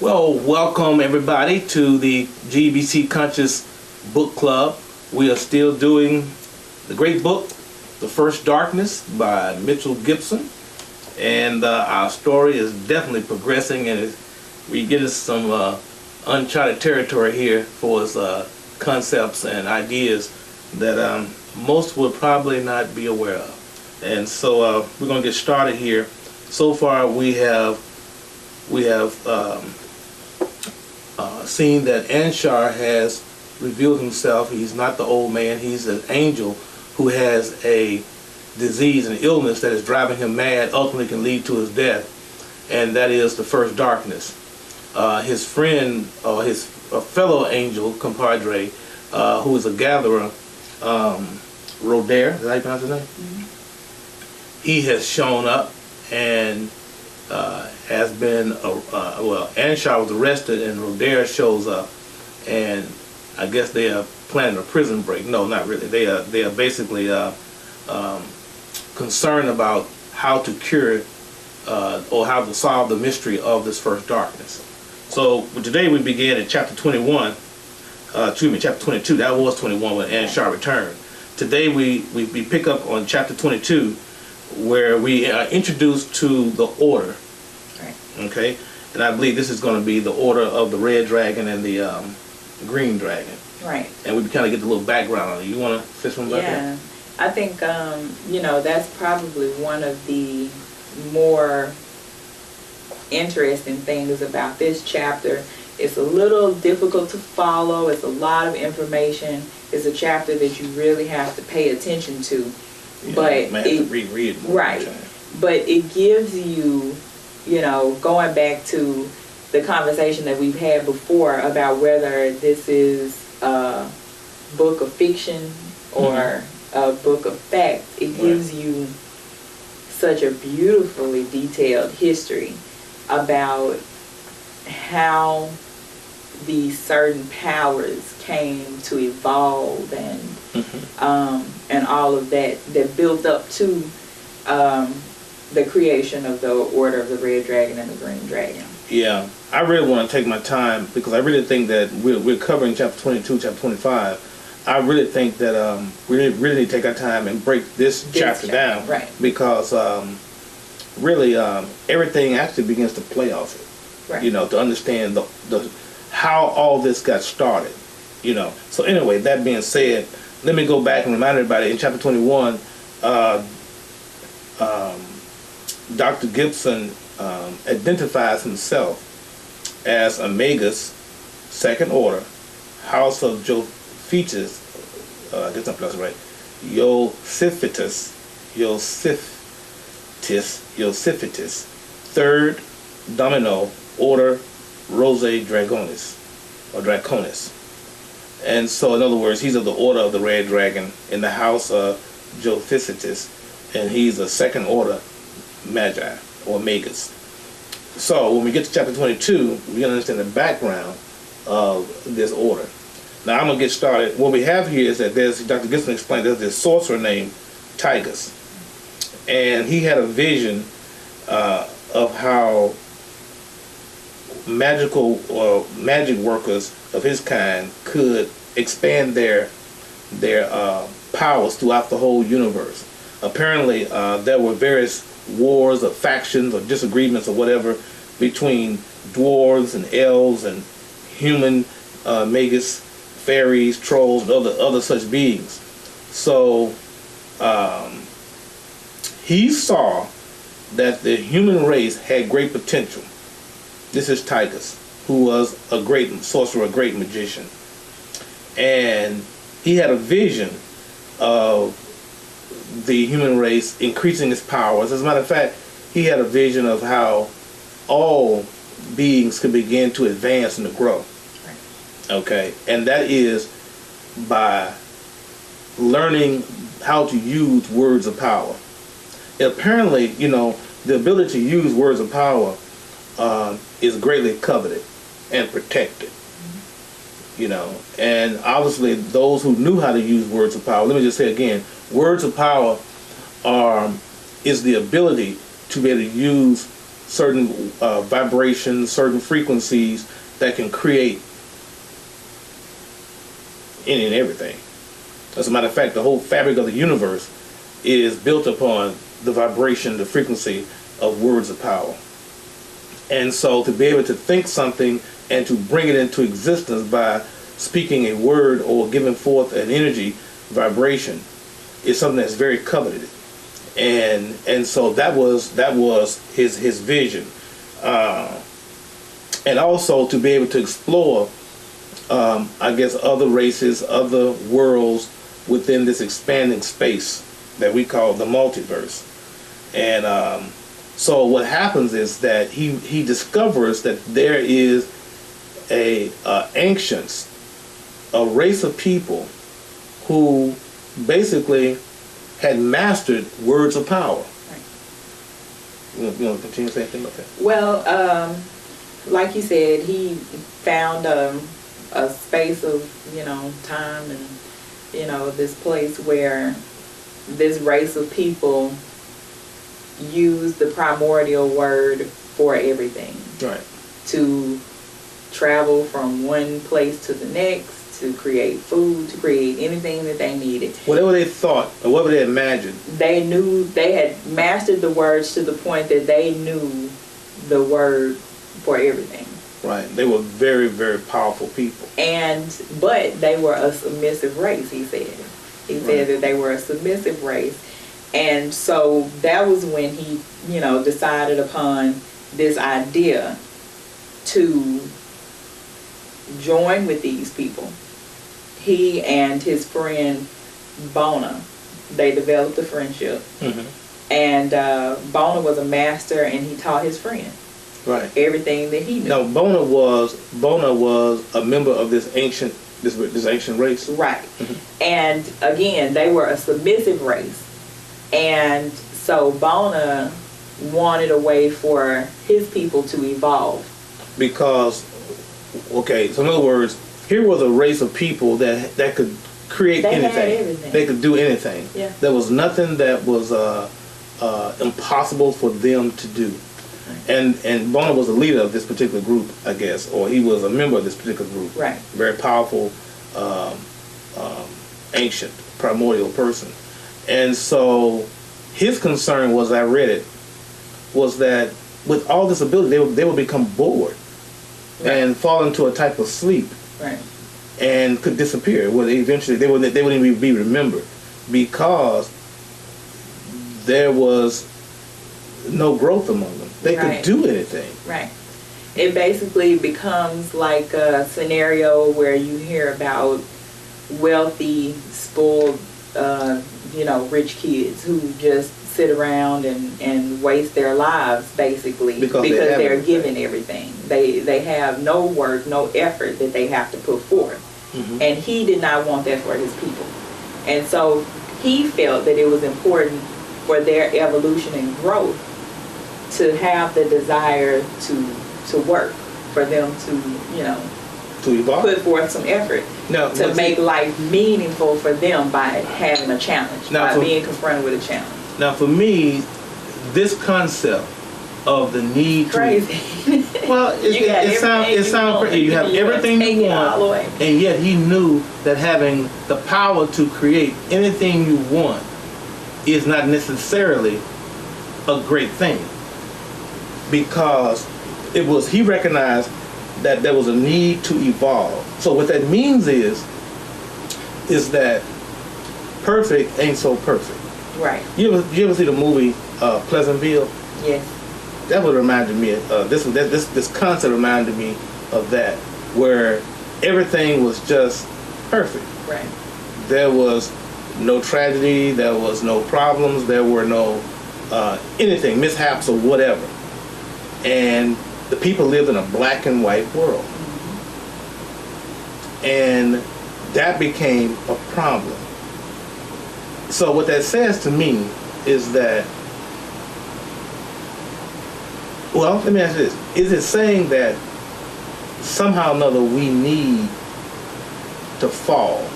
Well, welcome everybody to the GBC Conscious Book Club. We are still doing the great book, The First Darkness by Mitchell Gibson. And our story is definitely progressing, and we get some uncharted territory here for us concepts and ideas that most will probably not be aware of. And so we're going to get started here. So far we have seen that Anshar has revealed himself. He's not the old man. He's an angel who has a disease and illness that is driving him mad, ultimately can lead to his death, and that is the first darkness. His friend, or his fellow angel, compadre, who is a gatherer, Roder, is that how you pronounce his name? Mm-hmm. He has shown up and has been, Anshar was arrested and Roder shows up, and I guess they are planning a prison break. No, not really. They are basically concerned about how to cure or how to solve the mystery of this first darkness. So today we begin at chapter 21, chapter 22. That was 21 when Anshar returned. Today we pick up on chapter 22, where we are introduced to the order. Right. Okay, and I believe this is going to be the order of the red dragon and the green dragon. Right. And we kind of get the little background on it. You want to say something about that? Yeah, I think that's probably one of the more interesting things about this chapter. It's a little difficult to follow. It's a lot of information. It's a chapter that you really have to pay attention to. Yeah, but you might have to reread it. Right. But it gives you, going back to the conversation that we've had before about whether this is a book of fiction or a book of fact, it gives you such a beautifully detailed history about how these certain powers came to evolve and all of that built up to the creation of the Order of the Red Dragon and the Green Dragon. Yeah, I really want to take my time because I really think that we're covering chapter 22, chapter 25. I really think that we really need to take our time and break this chapter down, right? Because really everything actually begins to play off it. Right. To understand the how all this got started. So anyway, that being said, let me go back and remind everybody in chapter 21, Dr. Gibson identifies himself as a Magus, second order, house of Jophitus, I guess I'm pronouncing it right, Josiphitus, third domino, order Rose Draconis, or Draconis. And so, in other words, he's of the order of the Red Dragon in the house of Jophitus, and he's a second order Magi, or Magus. So, when we get to chapter 22, we understand the background of this order. Now, I'm going to get started. What we have here is that Dr. Gibson explained, there's this sorcerer named Tigus. And he had a vision of how magic workers of his kind could expand their powers throughout the whole universe. Apparently, there were various wars or factions or disagreements or whatever between dwarves and elves and human magus, fairies, trolls, and other such beings. So he saw that the human race had great potential. This is Tigus, who was a great sorcerer, a great magician. And he had a vision of the human race increasing its powers. As a matter of fact, he had a vision of how all beings could begin to advance and to grow. Okay, and that is by learning how to use words of power. Apparently, the ability to use words of power is greatly coveted and protected. And obviously those who knew how to use words of power, let me just say again, words of power is the ability to be able to use certain vibrations, certain frequencies that can create any and everything. As a matter of fact, the whole fabric of the universe is built upon the vibration, the frequency of words of power. And so to be able to think something and to bring it into existence by speaking a word or giving forth an energy vibration is something that's very coveted. And so that was his vision. And also to be able to explore, I guess, other races, other worlds within this expanding space that we call the multiverse. And so what happens is that he discovers that there is a race of people who basically had mastered words of power. Right. You want to continue to say anything about that? Well, like you said, he found a space of, time and, this place where this race of people used the primordial word for everything. Right. To travel from one place to the next, to create food, to create anything that they needed. Whatever they thought or whatever they imagined. They knew, they had mastered the words to the point that they knew the word for everything. Right. They were very, very powerful people. But they were a submissive race, he said. He said that they were a submissive race. And so that was when he, decided upon this idea to join with these people. He and his friend Bona, they developed a friendship. Mm-hmm. And Bona was a master, and he taught his friend everything that he knew. Now Bona was a member of this ancient race. Right. Mm-hmm. And again, they were a submissive race. And so Bona wanted a way for his people to evolve. Because, so in other words, here was a race of people that could create anything. Had everything. They could do anything. Yeah. There was nothing that was impossible for them to do. And Bona was the leader of this particular group, I guess, or he was a member of this particular group. Right. Very powerful, ancient, primordial person. And so his concern was, I read it, was that with all this ability, they would become bored and fall into a type of sleep, and could disappear. Well, eventually they wouldn't even be remembered because there was no growth among them. They could do anything. Right. It basically becomes like a scenario where you hear about wealthy, spoiled, rich kids who just sit around and waste their lives basically because they're given everything. They have no work, no effort that they have to put forth. Mm-hmm. And he did not want that for his people. And so he felt that it was important for their evolution and growth to have the desire to work, for them to evolve, put forth some effort to make life meaningful for them by having a challenge, by being confronted with a challenge. Now, for me, this concept of the need crazy. It sounds crazy. You have everything you want, and yet he knew that having the power to create anything you want is not necessarily a great thing, because he recognized that there was a need to evolve. So what that means is that perfect ain't so perfect. Right. You ever see the movie Pleasantville? Yes. That would reminded me of this concept reminded me of that, where everything was just perfect. Right. There was no tragedy, there was no problems, there were no anything, mishaps or whatever. And the people lived in a black and white world. Mm-hmm. And that became a problem. So what that says to me is that, well, let me ask you this. Is it saying that somehow or another we need to fall?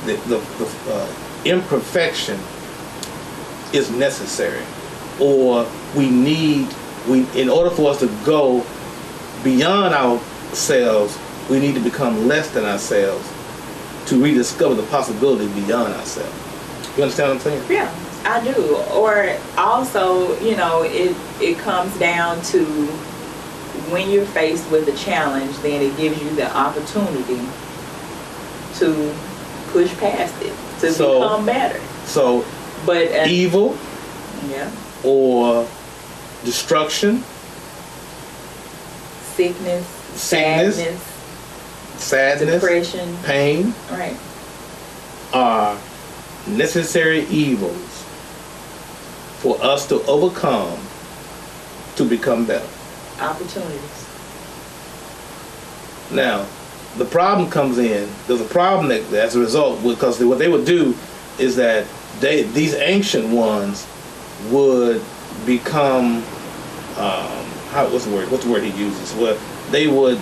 The imperfection is necessary, or we need in order for us to go beyond ourselves, we need to become less than ourselves to rediscover the possibility beyond ourselves. You understand what I'm saying? Yeah, I do. Or also, it comes down to when you're faced with a challenge, then it gives you the opportunity to push past it, to become better. So, evil, yeah, or destruction, sickness, sadness, depression, pain, right, are necessary evils for us to overcome to become better. Opportunities. Now, the problem comes in. There's a problem that, as a result, because what they would do is that these ancient ones would become what's the word he uses? Well, they would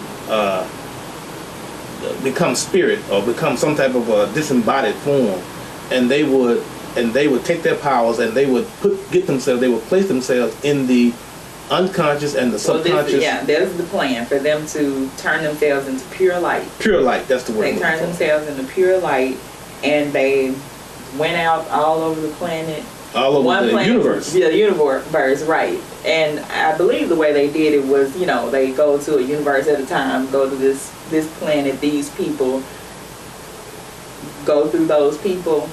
become spirit or become some type of a disembodied form, and they would take their powers and they would they would place themselves in the unconscious and the subconscious. There's the plan for them to turn themselves into pure light. Pure light, that's the word. They turned themselves into pure light, and they went out all over the planet. All over the universe. Yeah, the universe, right. And I believe the way they did it was, they go to a universe at a time, go to this planet, these people, go through those people,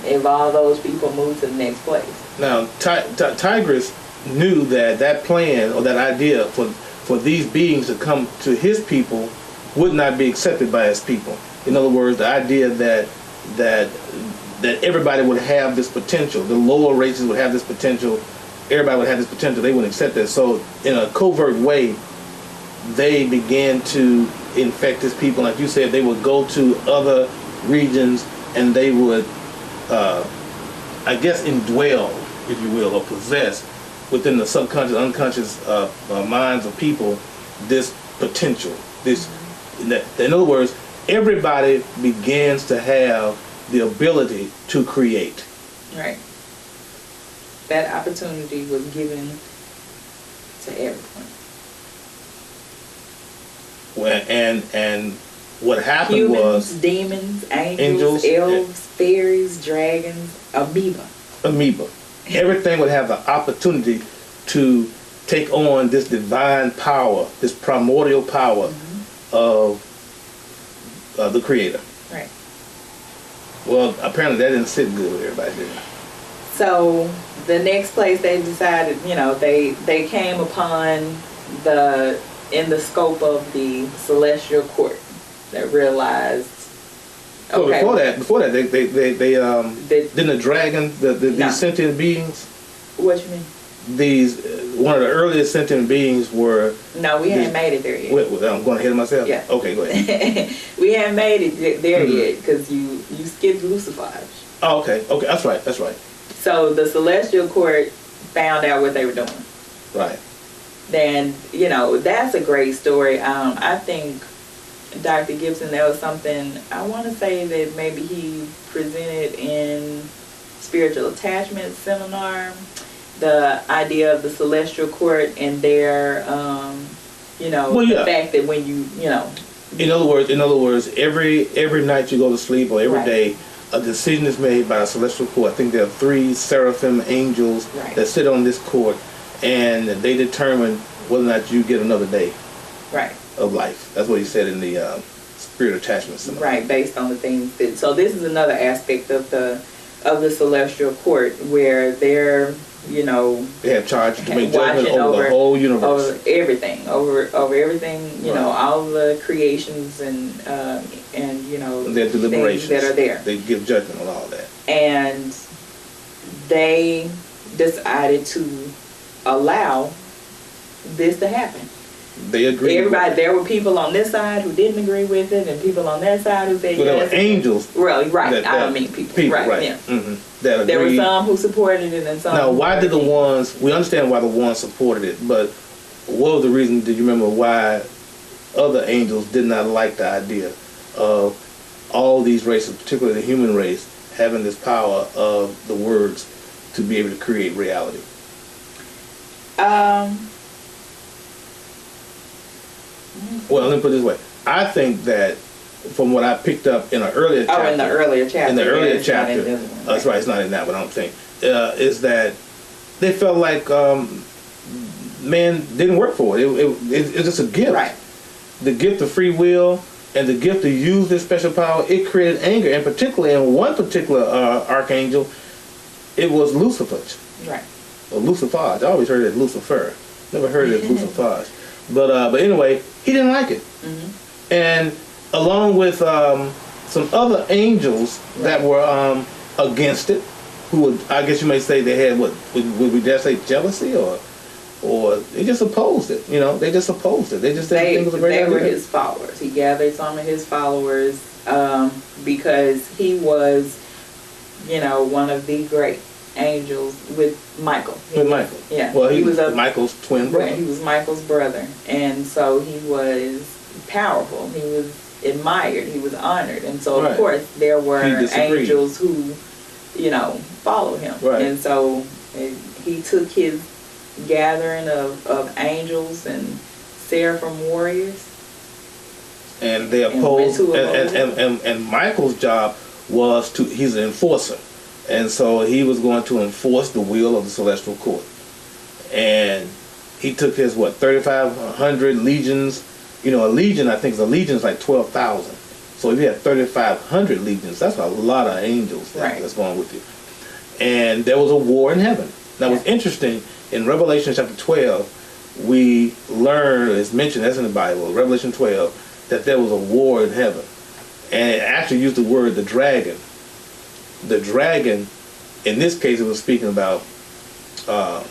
evolve those people, move to the next place. Now, Tigris knew that plan or that idea for these beings to come to his people would not be accepted by his people. In other words, the idea that everybody would have this potential, the lower races would have this potential, everybody would have this potential, they wouldn't accept that. So in a covert way, they began to infect his people. Like you said, they would go to other regions and they would, indwell, if you will, or possess within the subconscious, unconscious minds of people this potential. In other words, everybody begins to have the ability to create. Right. That opportunity was given to everyone. Well, and what happened Humans, was demons, angels, elves, fairies, dragons, amoeba. Everything would have the opportunity to take on this divine power, this primordial power of the Creator. Right. Well, apparently that didn't sit good with everybody, did it? So the next place they decided, they came upon in the scope of the celestial court that realized. Okay. Well, before that, they didn't the dragon, these sentient beings. What you mean? These one of the earliest sentient beings were. No, we hadn't made it there yet. Wait, I'm going ahead of myself. Yeah. Okay, go ahead. We hadn't made it there yet because you skipped Lucifer. Oh, okay, that's right. So the celestial court found out what they were doing. Right. Then that's a great story. I think Dr. Gibson, that was something I want to say that maybe he presented in spiritual attachment seminar. The idea of the celestial court and their, the fact that when you. In other words, every night you go to sleep or every day, a decision is made by the celestial court. I think there are 3 seraphim angels that sit on this court, and they determine whether or not you get another day of life. That's what he said in the spirit attachment seminar. Right, based on the things. So this is another aspect of the celestial court where they're they have charge to make judgment over the whole universe, over everything, all the creations and their deliberations that are there. They give judgment on all that, and they decided to allow this to happen. They agreed. Everybody, there were people on this side who didn't agree with it, and people on that side who said yes. There were angels. Right. I don't mean people. Right. Yeah. Mm-hmm. That agreed. There were some who supported it, and some. Now, why did we understand why the ones supported it, but what was the reason? Do you remember why other angels did not like the idea of all these races, particularly the human race, having this power of the words to be able to create reality? Well, let me put it this way. I think that from what I picked up in an earlier chapter. Oh, in the earlier chapter. In the earlier chapter. Not in this one, That's right, it's not in that one, I don't think. Is that they felt like man didn't work for it. It's just a gift. Right. The gift of free will and the gift to use this special power, it created anger. And particularly in one particular archangel, it was Lucifer. Right. Or Lucifer. I always heard it as Lucifer. Never heard it as Lucifer. But anyway, he didn't like it. Mm-hmm. And along with some other angels that were against it, who would, I guess you may say they had what would we dare say jealousy or they just opposed it. You know, they just opposed it. They just didn't think it was a great idea. They were his followers. He gathered some of his followers because he was, you know, one of the great angels with Michael. Michael. Yeah. Well, he was Michael's twin brother. Right, he was Michael's brother. And so he was powerful. He was admired. He was honored. And so, of course, there were angels who, you know, followed him. Right. And so he took his gathering of angels and seraphim warriors. And they opposed. And Michael's job was he's an enforcer. And so he was going to enforce the will of the celestial court. And he took his, 3,500 legions. You know, a legion, I think is like 12,000. So if you have 3,500 legions, that's a lot of angels that's going with you. And there was a war in heaven. Now, what's interesting, in Revelation chapter 12, we learn, it's mentioned, that's in the Bible, Revelation 12, that there was a war in heaven. And it actually used the word the dragon. The dragon, in this case, it was speaking about, I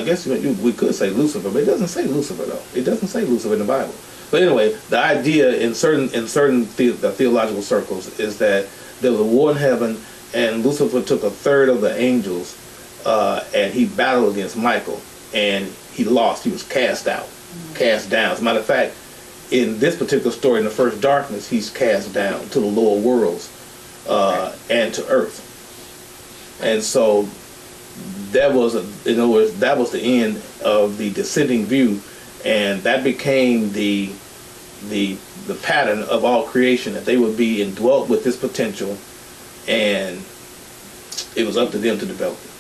guess we could say Lucifer, but it doesn't say Lucifer, though. It doesn't say Lucifer in the Bible. But anyway, the idea in certain theological circles is that there was a war in heaven, and Lucifer took a third of the angels, and he battled against Michael, and he lost. He was cast out, cast down. As a matter of fact, in this particular story, in the first darkness, he's cast down to the lower worlds and to earth. And so that was, in other words, that was the end of the descending view, and that became the pattern of all creation, that they would be indwelt with this potential, and it was up to them to develop it.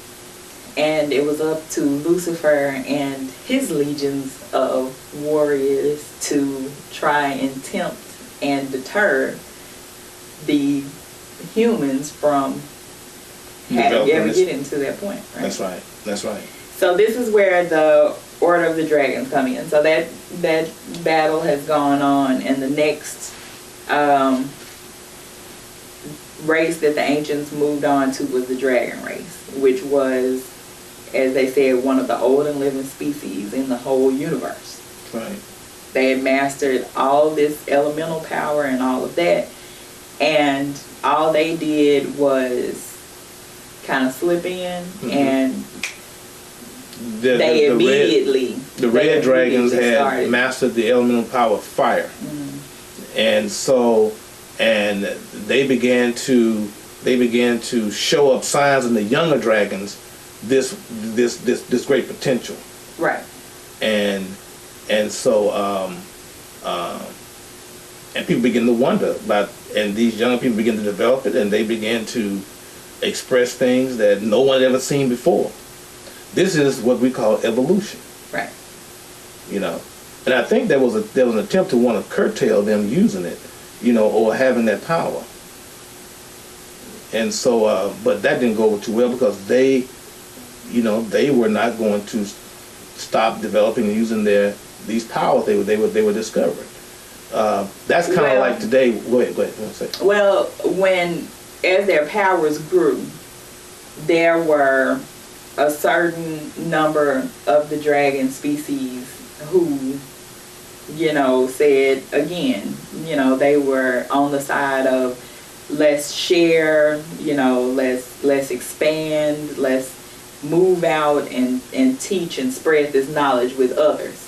And it was up to Lucifer and his legions of warriors to try and tempt and deter the humans from having ever get into that point. Right? That's right. That's right. So this is where the Order of the Dragons come in. So that battle has gone on, and the next race that the ancients moved on to was the dragon race, which was, as they said, one of the old and living species in the whole universe. Right. They had mastered all this elemental power and all of that, and all they did was kind of slip in, and they immediately... The red dragons had mastered the elemental power of fire. Mm-hmm. And so, and they began to show up signs in the younger dragons this great potential. Right. And so and people begin to wonder about, and these young people begin to develop it, and they begin to express things that no one had ever seen before. This is what we call evolution. Right. You know, and I think there was an attempt to want to curtail them using it, you know, or having that power. And so, but that didn't go over too well, because they were not going to stop developing and using these powers they were discovering. That's kind of like today. Go ahead. Well, as their powers grew, there were a certain number of the dragon species who, said again, they were on the side of let's share, let's expand, let's move out and teach and spread this knowledge with others.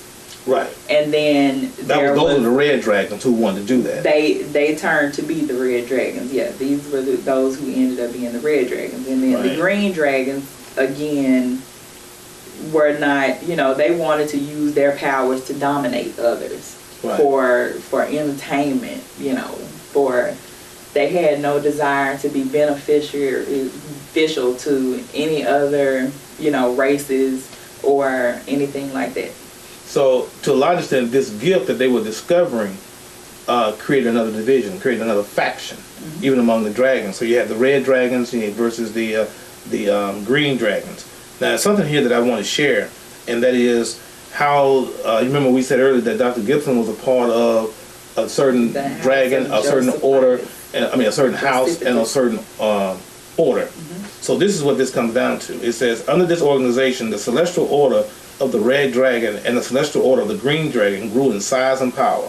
Right. And then those were the red dragons who wanted to do that. They turned to be the red dragons. Yeah, these were those who ended up being the red dragons. And then the green dragons, again, were not, they wanted to use their powers to dominate others. Right. For entertainment, for they had no desire to be beneficial to any other, races or anything like that. So, to a large extent, this gift that they were discovering created another division, created another faction, even among the dragons. So you have the red dragons versus the green dragons. Now, something here that I want to share, and that is how, you remember we said earlier that Dr. Gibson was a part of a certain dragon, a certain order, a certain house, and a certain order. So this is what this comes down to. It says, under this organization, the celestial order of the red dragon and the celestial order of the green dragon grew in size and power.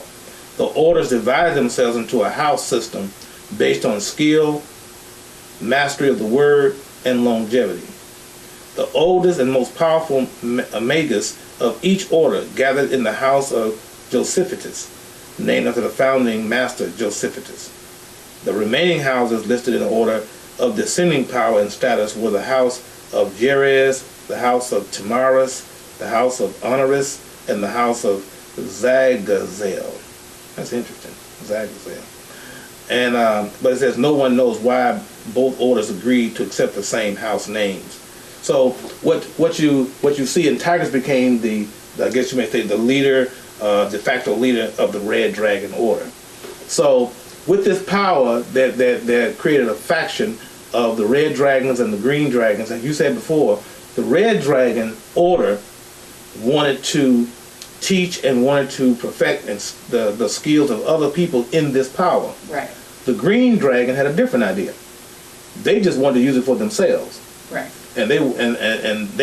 The orders divided themselves into a house system based on skill, mastery of the word, and longevity. The oldest and most powerful magus of each order gathered in the house of Josephatus, named after the founding master Josephatus. The remaining houses listed in order of descending power and status were the house of Jerez, the house of Tamaris, the house of Honoris, and the house of Zagazel. That's interesting, Zagazel. And but it says no one knows why both orders agreed to accept the same house names. So what you see, and Titus became the, I guess you may say, the leader, de facto leader of the Red Dragon Order. So with this power that created a faction of the Red Dragons and the Green Dragons, and you said before, the Red Dragon Order wanted to teach and wanted to perfect the skills of other people in this power. Right. The Green Dragon had a different idea. They just wanted to use it for themselves. Right. And they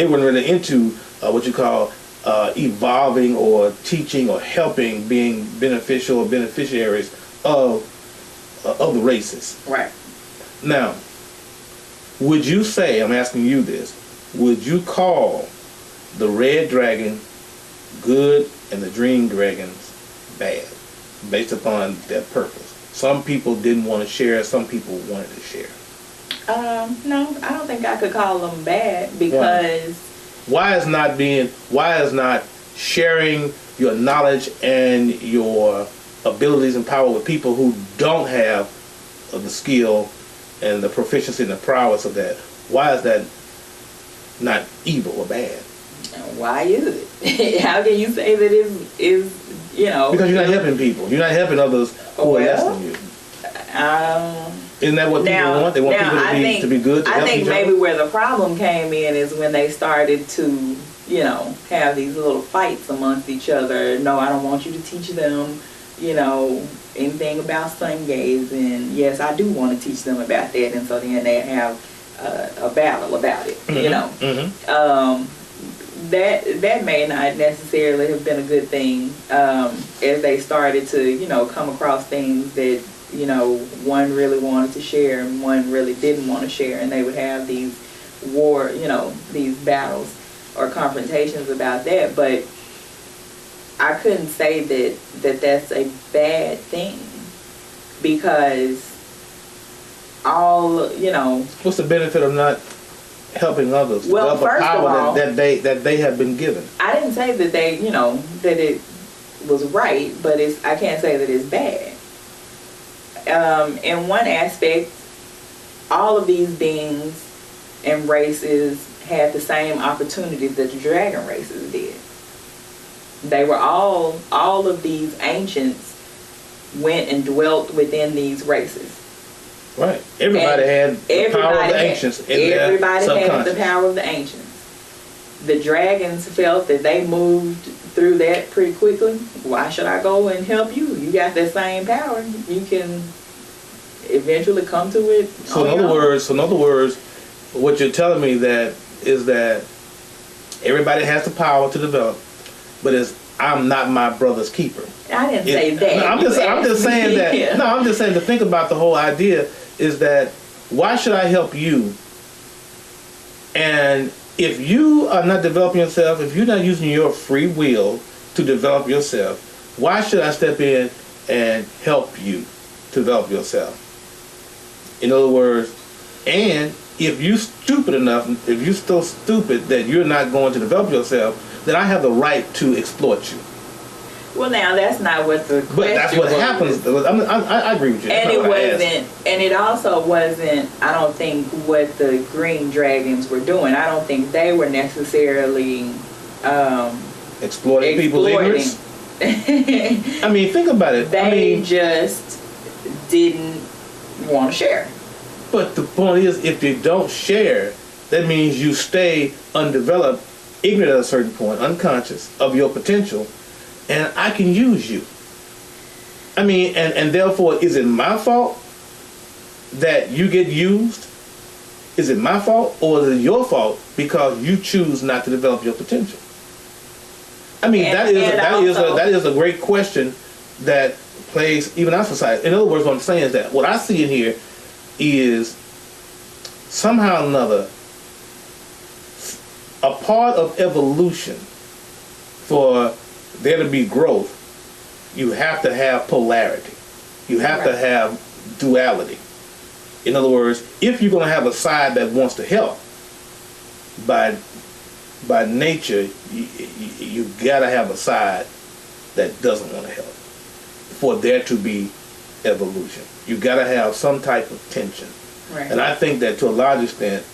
weren't really into what you call evolving or teaching or helping, being beneficial or beneficiaries of the races. Right. Now, would you say, I'm asking you this, would you call the Red Dragon good and the Green Dragons bad, based upon their purpose? Some people didn't want to share, some people wanted to share. No, I don't think I could call them bad, because why is not sharing your knowledge and your abilities and power with people who don't have the skill and the proficiency and the prowess of that? Why is that not evil or bad? Why is it? How can you say that is because you're not helping people. You're not helping others who are less than you. Isn't that what people want? They want people to be good, to help each other? I think maybe where the problem came in is when they started to, have these little fights amongst each other. No, I don't want you to teach them, anything about sun gazing. Yes, I do want to teach them about that. And so then they have a battle about it, That may not necessarily have been a good thing as they started to, come across things that, one really wanted to share and one really didn't want to share, and they would have these these battles or confrontations about that. But I couldn't say that that's a bad thing, because what's the benefit of not helping others? Well, first power of all, that they have been given. I didn't say that they, that it was right, but I can't say that it's bad. In one aspect, all of these beings and races had the same opportunities that the dragon races did. They were all of these ancients went and dwelt within these races. Right. Everybody had the power of the ancients in their subconscious. Everybody had the power of the ancients. The dragons felt that they moved through that pretty quickly. Why should I go and help you? You got that same power. You can eventually come to it. So in other words, what you're telling me is that everybody has the power to develop, but I'm not my brother's keeper. I didn't say that. No, I'm just saying that. Yeah. No, I'm just saying to think about the whole idea is that why should I help you? And if you are not developing yourself, if you're not using your free will to develop yourself, why should I step in and help you to develop yourself? In other words, and if you stupid enough, if you're so stupid that you're not going to develop yourself, then I have the right to exploit you. Well, now that's not what the question But that's what was. happens. I agree with you. And That's it not what I wasn't, asked. and it also wasn't, I don't think, what the Green Dragons were doing. I don't think they were necessarily Exploiting people's ignorance. I mean, think about it. They just didn't want to share. But the point is, if you don't share, that means you stay undeveloped, ignorant at a certain point, unconscious of your potential, and I can use you. I mean, and therefore, is it my fault that you get used? Is it my fault, or is it your fault because you choose not to develop your potential? I mean, that is a great question that plays even our society. In other words, what I'm saying is that what I see in here is somehow or another a part of evolution. For there to be growth, you have to have polarity. You have to have duality. In other words, if you're going to have a side that wants to help, by nature, you got to have a side that doesn't want to help for there to be evolution. You got to have some type of tension. Right. And I think that to a large extent,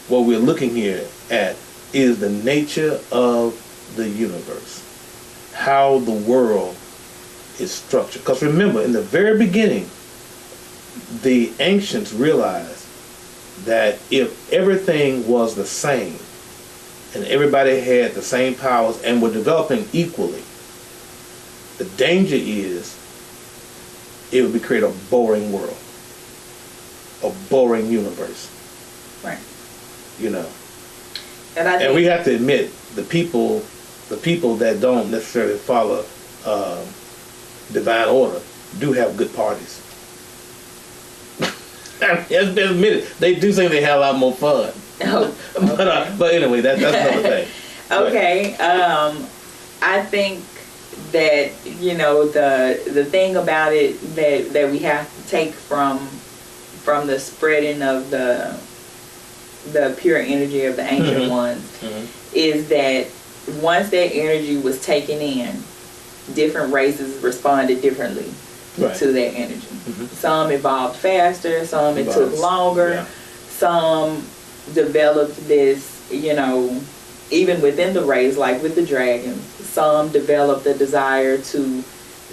what we're looking here at is the nature of the universe, how the world is structured. Because remember, in the very beginning, the ancients realized that if everything was the same and everybody had the same powers and were developing equally, the danger is it would create a boring world, a boring universe. Right. You know. And we have to admit, the people that don't necessarily follow divine order do have good parties. It's been admitted. They do think they have a lot more fun. Oh, okay. But anyway, that's another thing. Okay. I think that, you know, the thing about it that we have to take from the spreading of the pure energy of the ancient ones is that once that energy was taken in, different races responded differently to that energy. Some evolved faster, some it took longer, some developed this, you know, even within the race, like with the dragons, some developed a desire to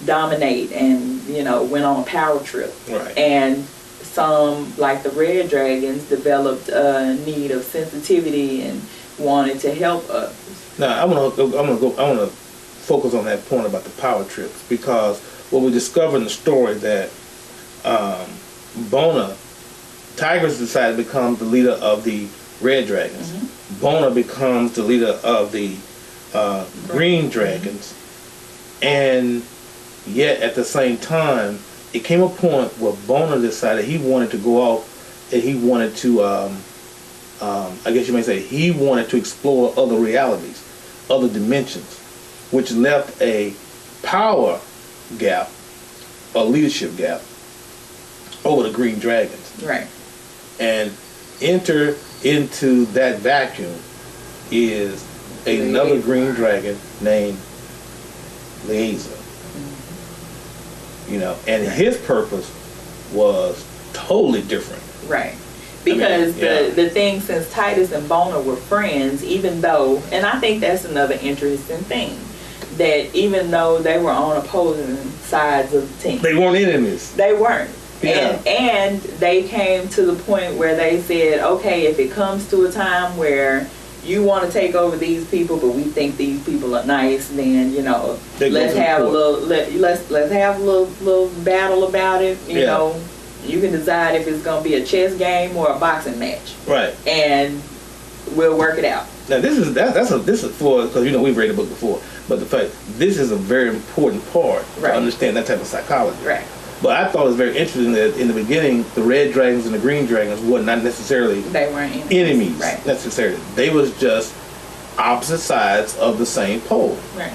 dominate and, you know, went on a power trip. Right. And some, like the red dragons, developed a need of sensitivity and wanted to help us. Now, I want to focus on that point about the power trips, because what we discover in the story that Tigris decided to become the leader of the red dragons. Bona becomes the leader of the green dragons, and yet at the same time, it came a point where Bona decided he wanted to go off and he wanted to, I guess you may say, he wanted to explore other realities, other dimensions, which left a power gap, a leadership gap, over the green dragons. Right. And enter into that vacuum is another green dragon named Laser. You know, and his purpose was totally different. Right. Because the thing, since Titus and Bona were friends, even though, and I think that's another interesting thing, that even though they were on opposing sides of the team, they weren't enemies. They weren't. Yeah. And they came to the point where they said, okay, if it comes to a time where you want to take over these people, but we think these people are nice, then, you know, let's have a little battle about it. You know, you can decide if it's going to be a chess game or a boxing match. Right. And we'll work it out. Now this is for, because you know we've read the book before, but the fact this is a very important part to understand that type of psychology. Right. But I thought it was very interesting that in the beginning, the red dragons and the green dragons were not necessarily enemies necessarily. They was just opposite sides of the same pole. Right.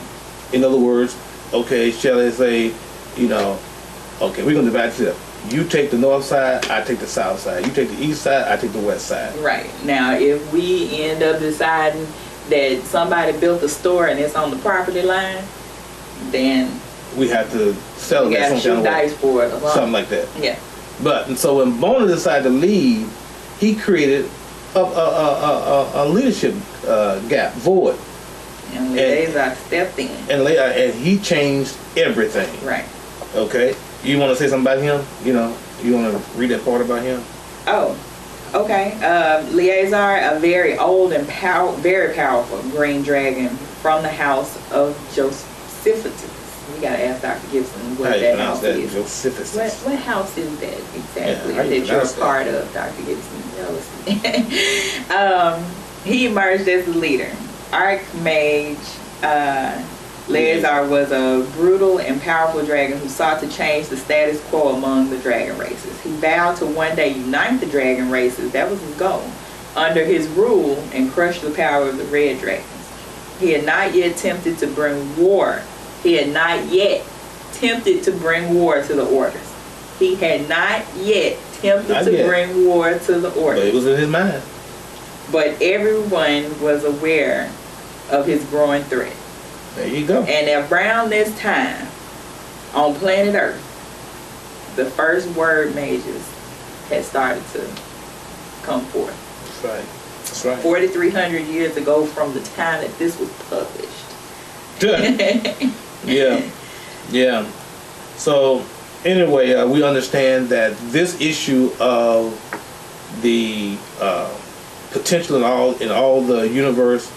In other words, okay, shall I say, you know, okay, we're going to divide this up. You take the north side, I take the south side. You take the east side, I take the west side. Right. Now, if we end up deciding that somebody built a store and it's on the property line, then we have to sell we it. got to shoot dice for it. Something like that. Yeah. But and so when Bona decided to leave, he created a leadership gap, void. And Eleazar stepped in. And he changed everything. Right. Okay. You want to say something about him? You know, you want to read that part about him? Oh, okay. Eleazar, a very old and very powerful green dragon from the house of Josephus. We gotta ask Dr. Gibson what that house is. Josephus. What house is that exactly that you're a part of, Dr. Gibson? He emerged as the leader. Archmage Eleazar was a brutal and powerful dragon who sought to change the status quo among the dragon races. He vowed to one day unite the dragon races, that was his goal, under his rule and crush the power of the red dragons. He had not yet attempted to bring war. He had not yet tempted to bring war to the orders. He had not yet tempted to bring war to the orders. But it was in his mind. But everyone was aware of his growing threat. There you go. And around this time, on planet Earth, the first word mages had started to come forth. That's right. That's right. 4,300 years ago from the time that this was published. Yeah. So anyway, we understand that this issue of the potential in all the universe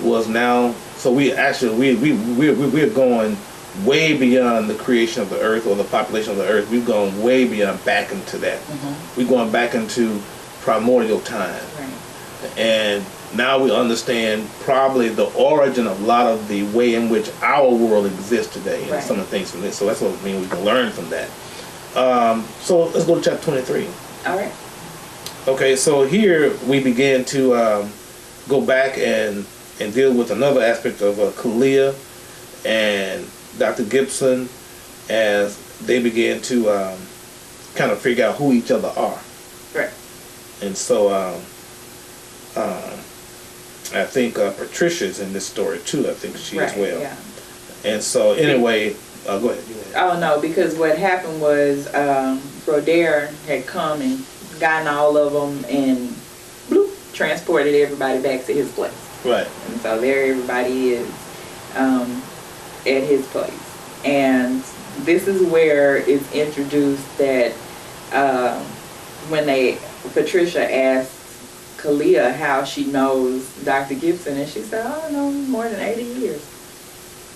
was now. So we actually we're going way beyond the creation of the earth or the population of the earth. We've gone way beyond back into that. Mm-hmm. We're going back into primordial time, right. And now we understand probably the origin of a lot of the way in which our world exists today, and right. Some of the things from this. So that's what I mean. We can learn from that. So let's go to chapter 23. All right. Okay, so here we begin to go back and deal with another aspect of Kalia and Dr. Gibson as they begin to kind of figure out who each other are. Right. And so I think Patricia's in this story too. I think she as well. Yeah. And so anyway, go ahead. Oh no, because what happened was Roder had come and gotten all of them and bloop, transported everybody back to his place. Right. And so there everybody is at his place. And this is where it's introduced that when Patricia asked Kalia how she knows Dr. Gibson, and she said, "Oh, no, more than 80 years."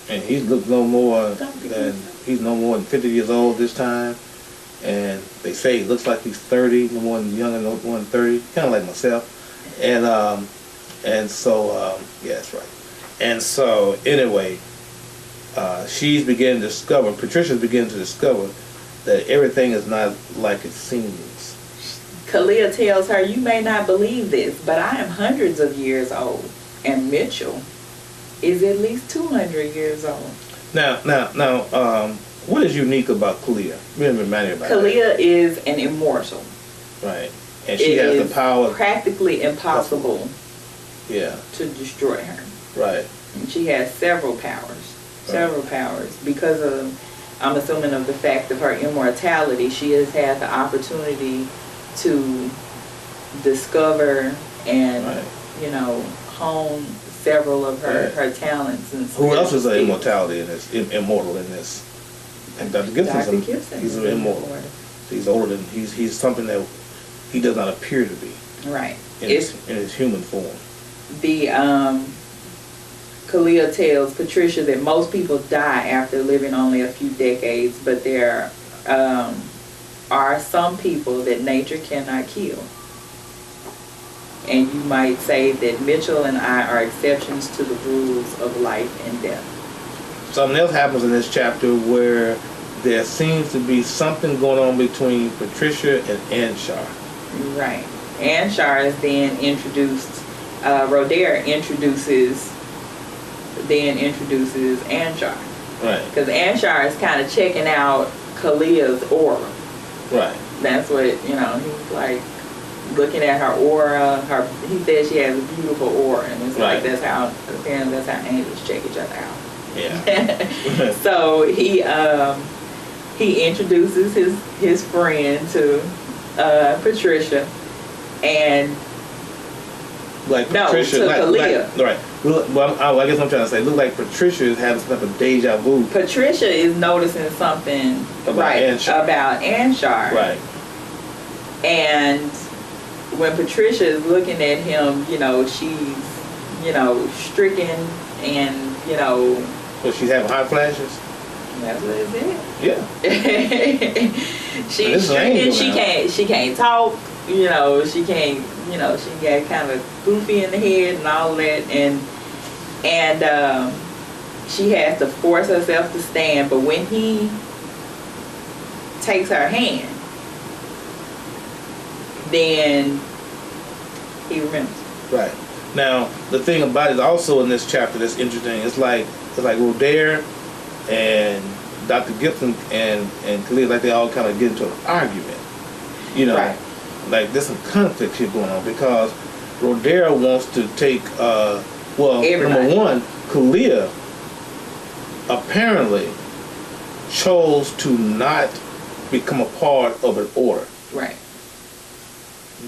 And he's no more than 50 years old this time. And they say he looks like he's 30, no more than younger, no more than 30, kind of like myself. And so yeah, that's right. And so anyway, she's beginning to discover, Patricia's beginning to discover that everything is not like it seems. Kalia tells her, "You may not believe this, but I am hundreds of years old, and Mitchell is at least 200 years old." Now, what is unique about Kalia? Remember about Kalia is an immortal. Right. And she has the power. Practically impossible. Yeah. To destroy her. Right. And she has several powers. Because of, I'm assuming, of the fact of her immortality, she has had the opportunity to discover and hone several of her talents. And who else is an immortal in this? And Dr. Gibson. He's an immortal. He's older than he's something that he does not appear to be. Right. In his human form. The Kalia tells Patricia that most people die after living only a few decades, but there are some people that nature cannot kill. And you might say that Mitchell and I are exceptions to the rules of life and death. Something else happens in this chapter where there seems to be something going on between Patricia and Anshar. Right. Anshar is then introduced. Roder introduces Anshar. Right. Because Anshar is kind of checking out Kalia's aura. Right. That's what, he's like looking at her aura. He said she has a beautiful aura, and it's like apparently that's how angels check each other out. Yeah. So he introduces his friend to Patricia, and Patricia, to Kalia. Right. Well, I guess I'm trying to say, look like Patricia is having some type of deja vu. Patricia is noticing something about Anshar. Right. And when Patricia is looking at him, she's, stricken and, So she's having hot flashes? That's what it is. Yeah. She's stricken. She can't talk. She can't. She got kind of goofy in the head and all that, and she has to force herself to stand. But when he takes her hand, then he remembers. Right. Now, the thing about it also in this chapter that's interesting, it's like Roder and Dr. Gibson and Khalid, like they all kind of get into an argument. Right. Like there's some conflict here going on because Roder wants to take, everybody. Number one, Kalia apparently chose to not become a part of an order. Right.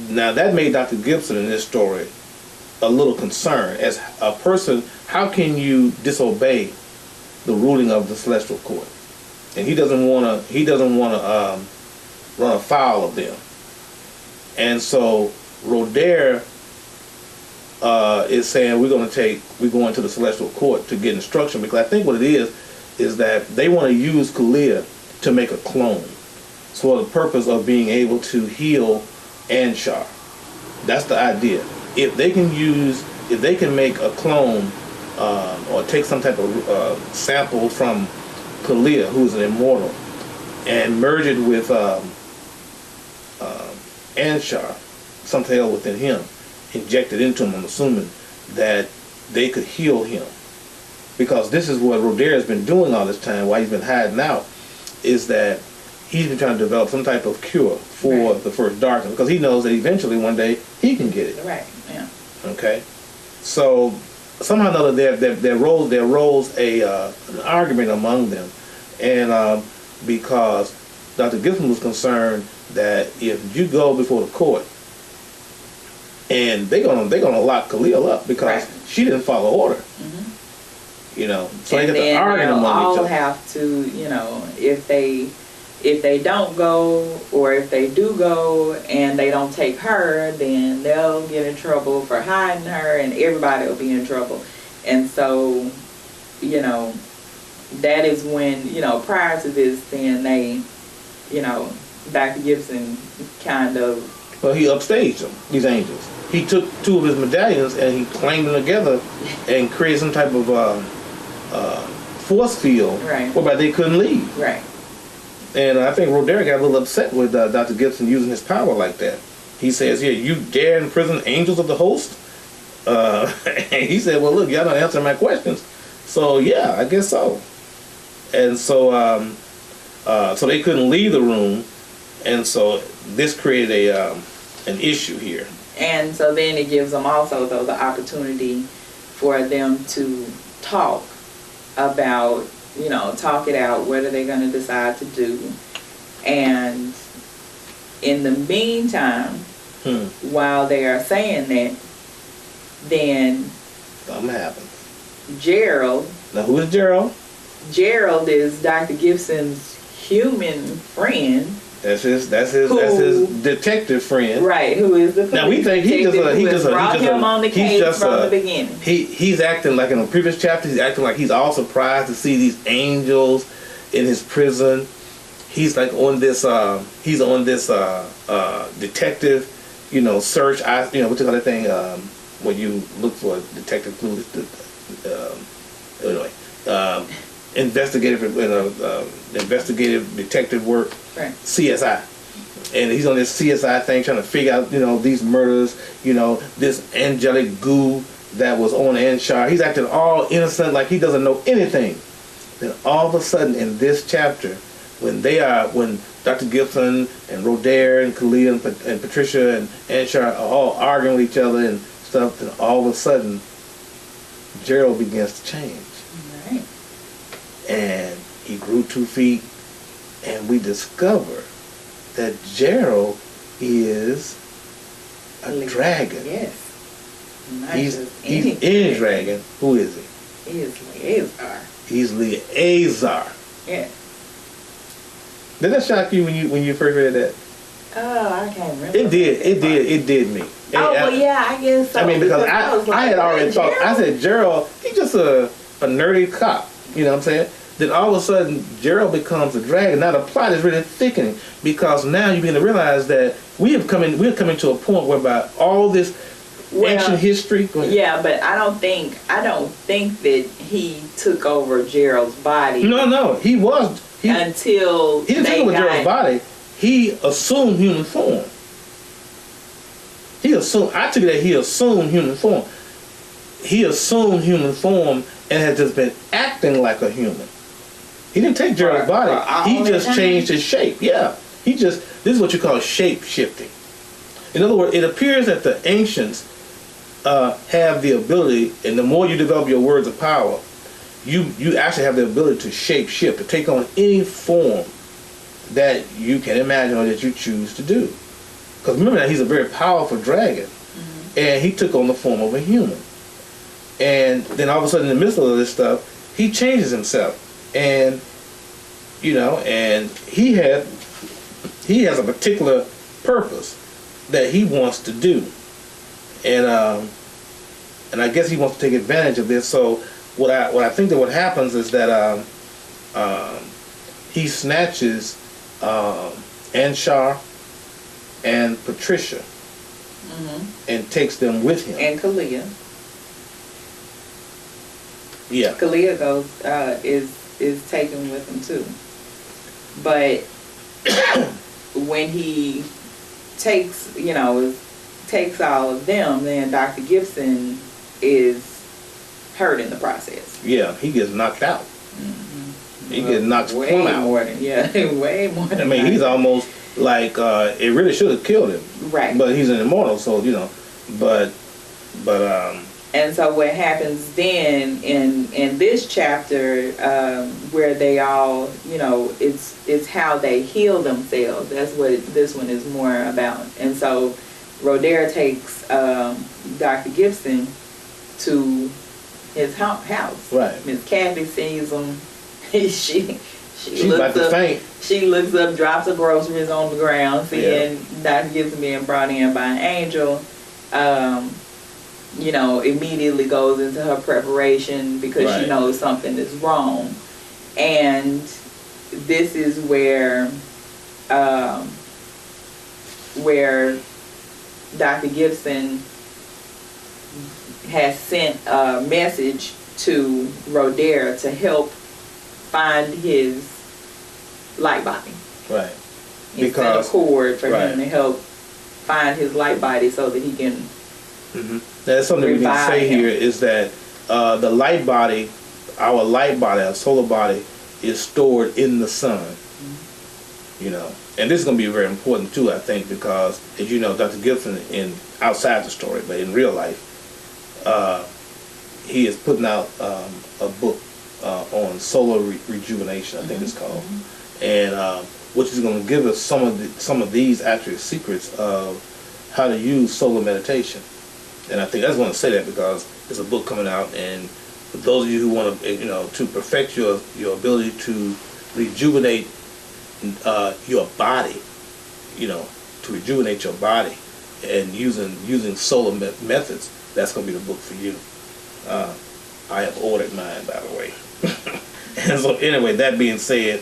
Now that made Dr. Gibson in this story a little concerned. As a person, how can you disobey the ruling of the celestial court? And he doesn't want to run afoul of them. And so Roder is saying we're going to the celestial court to get instruction, because I think what it is that they want to use Kalia to make a clone for the purpose of being able to heal Anshar. That's the idea. If they can make a clone or take some type of sample from Kalia, who is an immortal, and merge it with Anshar, something else within him, inject it into him, I'm assuming that they could heal him. Because this is what Roder has been doing all this time while he's been hiding out, is that he's been trying to develop some type of cure for the first darkness, because he knows that eventually one day he can get it. Right, yeah. Okay? So somehow or another there rose an argument among them, and because Dr. Gibson was concerned that if you go before the court, and they're gonna lock Khalil up because she didn't follow order. Mm-hmm. So and they get to arguing among each other. Have to, if they don't go, or if they do go and they don't take her, then they'll get in trouble for hiding her, and everybody will be in trouble. And so, that is when, prior to this, then they, Dr. Gibson kind of... Well, he upstaged them, these angels. He took two of his medallions and he clanged them together and created some type of force field whereby they couldn't leave. Right. And I think Roder got a little upset with Dr. Gibson using his power like that. He says, "Here, you dare imprison angels of the host?" And he said, "Well, look, y'all don't answer my questions. So, yeah, I guess so." And so so they couldn't leave the room. And so this created an issue here. And so then it gives them also, though, the opportunity for them to talk about, talk it out. What are they going to decide to do? And in the meantime, while they are saying that, then something happens. Gerald. Now, who is Gerald? Gerald is Dr. Gibson's human friend. That's his detective friend. Right, who is the now we think he just brought him on the case from the beginning. He's acting like in the previous chapter. He's acting like he's all surprised to see these angels in his prison. He's like on this. He's on this detective, search. What you call that thing? When you look for detective clues. Anyway, investigative detective work. Right. CSI. And he's on this CSI thing trying to figure out, these murders, this angelic goo that was on Anshar. He's acting all innocent, like he doesn't know anything. Then all of a sudden in this chapter, when Dr. Gibson and Roder and Kalia and Patricia and Anshar are all arguing with each other and stuff, and all of a sudden Gerald begins to change. Right. And he grew 2 feet, and we discover that Gerald is a dragon. Yes. He's in dragon. Who is he? He is Eleazar. He's Eleazar. Yeah. Did that shock you when you first read that? Oh, I can't remember. It did me. Oh, well, yeah, I guess so. I mean, because I had already thought, Gerald? I said, Gerald, he's just a nerdy cop. You know what I'm saying? Then all of a sudden, Gerald becomes a dragon. Now the plot is really thickening, because now you begin to realize that we're coming to a point whereby all this ancient history. Yeah, but I don't think that he took over Gerald's body. No, he until he didn't take over Gerald's body. He assumed human form. I took it that he assumed human form. He assumed human form and has just been acting like a human. He didn't take Gerald's body. He just changed his shape. Yeah. This is what you call shape shifting. In other words, it appears that the ancients have the ability, and the more you develop your words of power, you actually have the ability to shape shift, to take on any form that you can imagine or that you choose to do. Because remember that he's a very powerful dragon, and he took on the form of a human. And then all of a sudden, in the midst of this stuff, he changes himself, and and he has a particular purpose that he wants to do, and I guess he wants to take advantage of this. So what I think that what happens is that he snatches Anshar and Patricia and takes them with him. And Kalia. Yeah. Kalia goes is taken with him too. But when he takes all of them, then Dr. Gibson is hurt in the process. Yeah, he gets knocked out. He gets knocked way out. More than, way more than. I mean, he's almost like it really should have killed him. Right. But he's an immortal, so but and so what happens then in this chapter, where they all, it's how they heal themselves. That's what this one is more about. And so Roder takes Dr. Gibson to his house. Right. Miss Kathy sees him. She's about to faint. She looks up, drops her groceries on the ground, seeing Dr. Gibson being brought in by an angel. Immediately goes into her preparation because she knows something is wrong. And this is where Dr. Gibson has sent a message to Roder to help find his light body. Right. He sent a cord for him to help find his light body so that he can That's something we need to say here is that the light body, our solar body, is stored in the sun. And this is going to be very important too, I think, because as you know, Dr. Gibson, outside the story, but in real life, he is putting out a book on solar rejuvenation, I think it's called, and which is going to give us some of these actual secrets of how to use solar meditation. And I think I just want to say that because there's a book coming out, and for those of you who want to, to perfect your ability to rejuvenate your body, to rejuvenate your body, and using solar methods, that's going to be the book for you. I have ordered mine, by the way. And so anyway, that being said,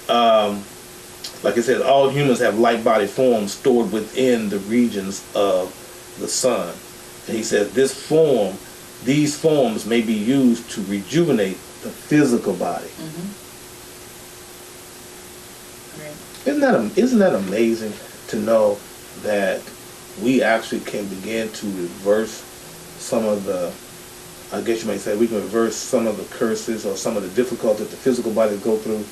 like I said, all humans have light body forms stored within the regions of the sun. And he says these forms may be used to rejuvenate the physical body. Isn't that amazing to know that we actually can begin to reverse some of the, I guess you might say, we can reverse some of the curses or some of the difficulties that the physical body go through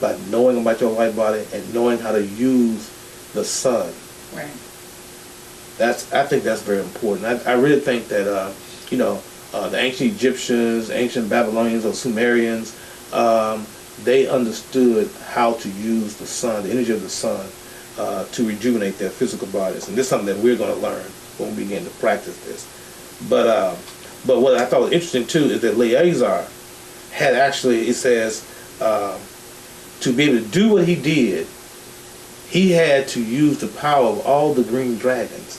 by knowing about your light body and knowing how to use the sun. Right. I think that's very important. I really think that the ancient Egyptians, ancient Babylonians or Sumerians, they understood how to use the sun, the energy of the sun, to rejuvenate their physical bodies. And this is something that we're going to learn when we begin to practice this. But what I thought was interesting too is that Eleazar had actually, it says, to be able to do what he did, he had to use the power of all the green dragons.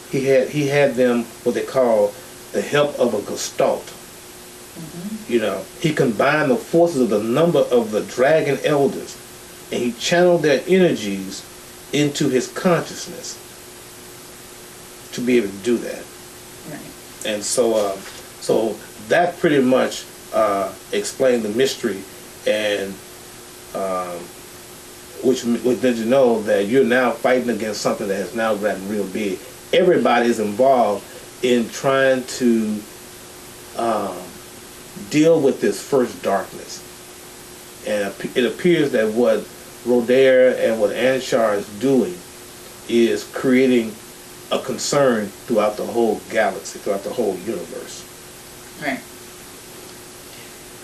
He had them what they call the help of a gestalt. Mm-hmm. He combined the forces of the number of the dragon elders, and he channeled their energies into his consciousness to be able to do that. Right. And so that pretty much explained the mystery, and which did you know that you're now fighting against something that has now gotten real big. Everybody is involved in trying to deal with this first darkness. And it appears that what Roder and what Anshar is doing is creating a concern throughout the whole galaxy, throughout the whole universe. Right.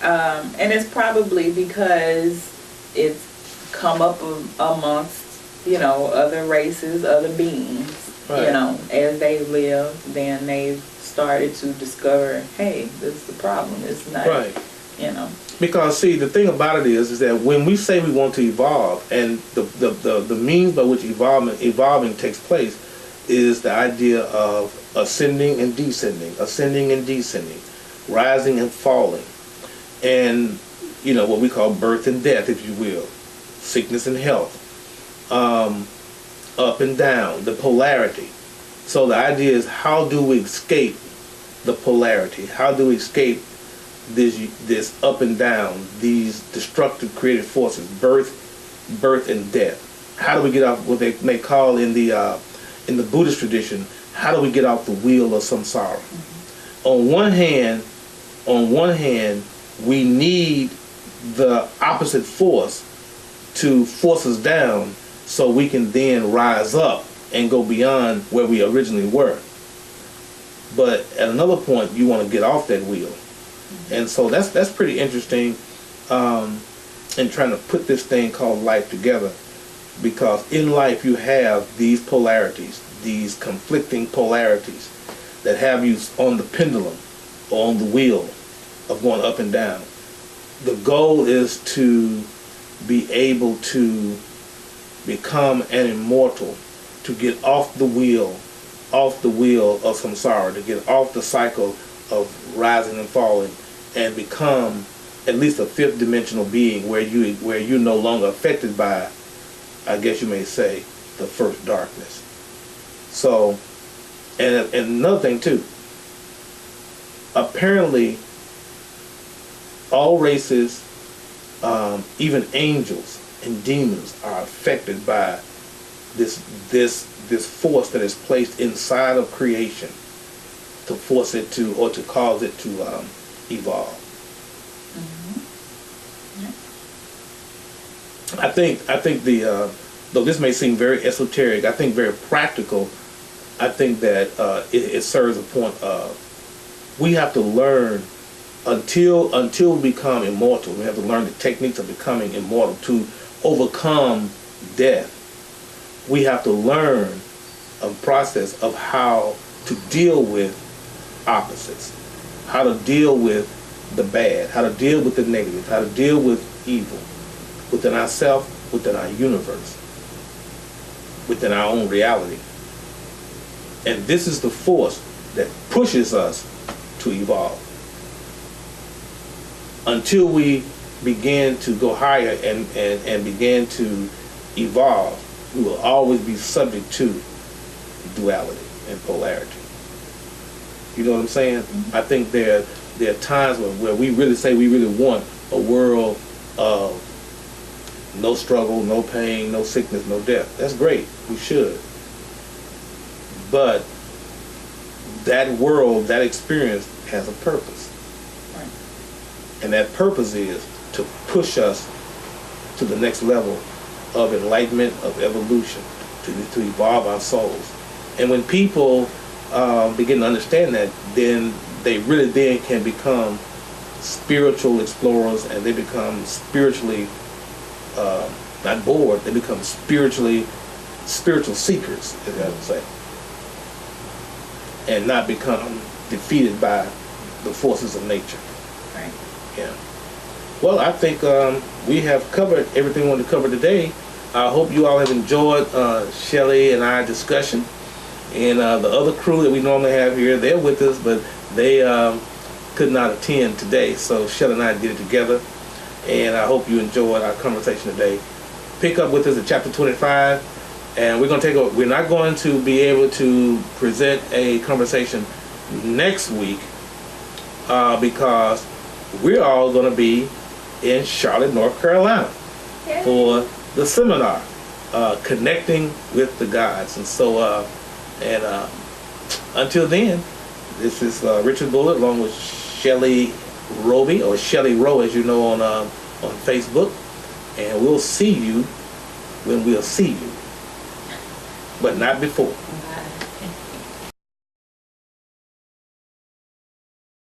And it's probably because it's come up amongst, other races, other beings. Right. As they live, then they've started to discover, hey, this is the problem. It's not, right. Because, see, the thing about it is that when we say we want to evolve, and the means by which evolving takes place is the idea of ascending and descending, rising and falling, and, what we call birth and death, if you will, sickness and health, up and down, the polarity. So the idea is, how do we escape the polarity? How do we escape this up and down, these destructive creative forces, birth and death? How do we get off what they may call in the Buddhist tradition, how do we get off the wheel of samsara? Mm-hmm. On one hand, we need the opposite force to force us down so we can then rise up and go beyond where we originally were. But at another point, you want to get off that wheel. Mm-hmm. And so that's pretty interesting in trying to put this thing called life together, because in life you have these polarities, these conflicting polarities that have you on the pendulum or on the wheel of going up and down. The goal is to be able to become an immortal, to get off the wheel of samsara, to get off the cycle of rising and falling, and become at least a fifth dimensional being where you're no longer affected by, I guess you may say, the first darkness. So, and another thing too, apparently all races, even angels and demons, are affected by this force that is placed inside of creation to force it to, or to cause it to evolve. Mm-hmm. Yeah. I think the though this may seem very esoteric, I think very practical. I think that it serves a point of, we have to learn until we become immortal. We have to learn the techniques of becoming immortal to overcome death. We have to learn a process of how to deal with opposites, how to deal with the bad, how to deal with the negative, how to deal with evil within ourselves, within our universe, within our own reality. And this is the force that pushes us to evolve. Until we begin to go higher and begin to evolve, we will always be subject to duality and polarity. You know what I'm saying? Mm-hmm. I think there are times where we really say we really want a world of no struggle, no pain, no sickness, no death. That's great. We should. But that world, that experience has a purpose. Right. And that purpose is to push us to the next level of enlightenment, of evolution, to evolve our souls. And when people begin to understand that, then they really then can become spiritual explorers, and they become spiritually not bored, they become spiritual seekers, as I would say, and not become defeated by the forces of nature. Right. Yeah. Well, I think we have covered everything we wanted to cover today. I hope you all have enjoyed Shelley and our discussion. And the other crew that we normally have here, they're with us, but they could not attend today. So Shelley and I did it together. And I hope you enjoyed our conversation today. Pick up with us at chapter 25. And we're going to we're not going to be able to present a conversation next week because we're all going to be in Charlotte, North Carolina for the seminar, Connecting with the Gods. And so, until then, this is Richard Bullard along with Shelley Roby, or Shelley Rowe as you know on Facebook. And we'll see you when we'll see you, but not before. Bye.